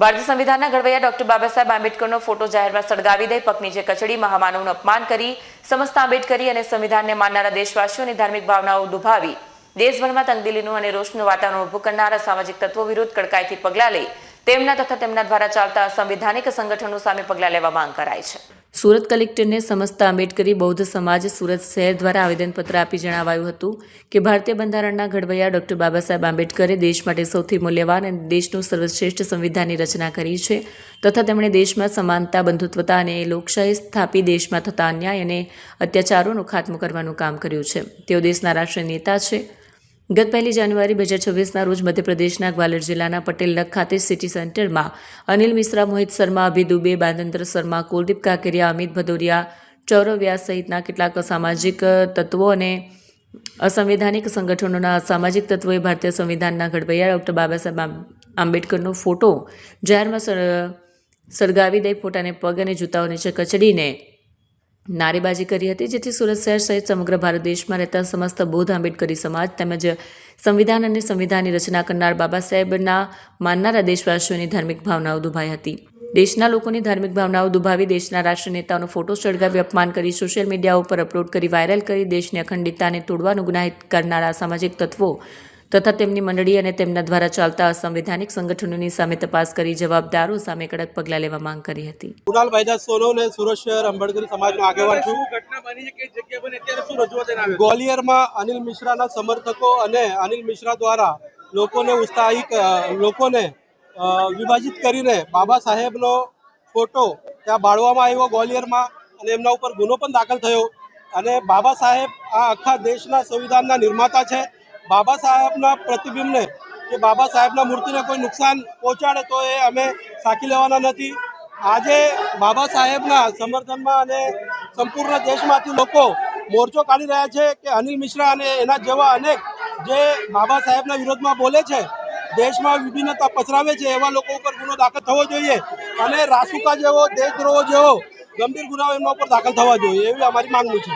ભારતીય સંવિધાનના ઘડવૈયા doctor Baba Saheb આંબેડકરનો photo જાહેરમાં સળગાવી દઈ પગની જે કચડી મહામાનવનું અપમાન કરી સમસ્ત આંબેડકરી અને સંવિધાનને માનનારા દેશવાસીઓની ધાર્મિક ભાવનાઓ દુભાવી દેશભરમાં તંગદિલીનું અને રોષનું વાતાવરણ ઊભું કરનારા સામાજિક તત્વો વિરુદ્ધ કડકાઈથી પગલાં લઈ તેમના તથા તેમના દ્વારા ચાલતા અસંવિધાનિક સંગઠનો સામે પગલાં લેવા માંગ કરાઈ છે। સુરત કલેક્ટરને સમસ્ત આંબેડકરી બૌદ્ધ સમાજ સુરત શહેર દ્વારા આવેદનપત્ર આપી જણાવાયું હતું કે ભારતીય બંધારણના ઘડવૈયા ડોક્ટર બાબા સાહેબ આંબેડકરે દેશ માટે સૌથી મૂલ્યવાન અને દેશનું સર્વશ્રેષ્ઠ સંવિધાનની રચના કરી છે તથા તેમણે દેશમાં સમાનતા, બંધુત્વતા અને લોકશાહી સ્થાપી દેશમાં થતા અન્યાય અને અત્યાચારોનો ખાત્મો કરવાનું કામ કર્યું છે। તેઓ દેશના રાષ્ટ્રીય નેતા છે। ગત 1 જાન્યુઆરી 2026ના રોજ મધ્યપ્રદેશના ગ્વાલિયર જિલ્લાના પટેલનગ ખાતે સિટી સેન્ટરમાં અનિલ મિશ્રા, મોહિત શર્મા, અભિ દુબે, બાંદેન્દ્ર શર્મા, કુલદીપ કાકરિયા, અમિત ભદૌરિયા, ચૌરવ વ્યાસ સહિતના કેટલાક અસામાજિક તત્વો અને અસંવૈધાનિક સંગઠનોના અસામાજિક તત્વોએ ભારતીય સંવિધાનના ઘડવૈયા ડોક્ટર બાબા સાહેબ આંબેડકરનો ફોટો જાહેરમાં સળગાવી દઈ ફોટાને પગ અને જૂતાઓ નીચે કચડીને નારેબાજી કરી હતી, જેથી સુરત શહેર સહિત સમગ્ર ભારત દેશમાં રહેતા સમસ્ત બૌદ્ધ આંબેડકરી સમાજ તેમજ સંવિધાન અને સંવિધાનની રચના કરનાર બાબા સાહેબના માનનારા દેશવાસીઓની ધાર્મિક ભાવનાઓ દુભાઈ હતી। દેશના લોકોની ધાર્મિક ભાવનાઓ દુભાવી દેશના રાષ્ટ્રીય નેતાઓનો ફોટો સળગાવી અપમાન કરી સોશિયલ મીડિયા ઉપર અપલોડ કરી વાયરલ કરી દેશની અખંડિતતાને તોડવાનું ગુનાહિત કરનારા સામાજિક તત્વો તથા તેમની મંડળી અને તેમના દ્વારા ચાલતા અસંવૈધાનિક સંગઠનોની સામે તપાસ કરી જવાબદારો સામે કડક પગલાં લેવા માંગ કરી હતી। કુણાલ ભાઈદાસ સોનોને સુરત શહેર આંબેડકરી સમાજનો આગેવાન છું। ગ્વાલિયરમાં અનિલ મિશ્રાના સમર્થકો અને અનિલ મિશ્રા દ્વારા લોકોને વિભાજિત કરીને બાબા સાહેબનો ફોટો ત્યાં બાળવામાં આવ્યો ગ્વાલિયરમાં અને એમના ઉપર ગુનો પણ દાખલ થયો। અને બાબા સાહેબ આ આખા દેશના સંવિધાનના નિર્માતા છે। બાબા સાહેબના પ્રતિબિંબને કે બાબા સાહેબના મૂર્તિને કોઈ નુકસાન પહોંચાડે તો એ અમે સાકી લેવાના નથી। આજે બાબા સાહેબના સમર્થનમાં અને સંપૂર્ણ દેશમાંથી લોકો મોરચો કાઢી રહ્યા છે કે અનિલ મિશ્રા અને એના જેવા અનેક જે બાબા સાહેબના વિરોધમાં બોલે છે, દેશમાં વિભિન્નતા પસરાવે છે, એવા લોકો ઉપર ગુનો દાખલ થવો જોઈએ અને રાસુકા જેવો દેશદ્રોહ જેવો ગંભીર ગુનાઓ એમના ઉપર દાખલ થવા જોઈએ એવી અમારી માંગણી છે।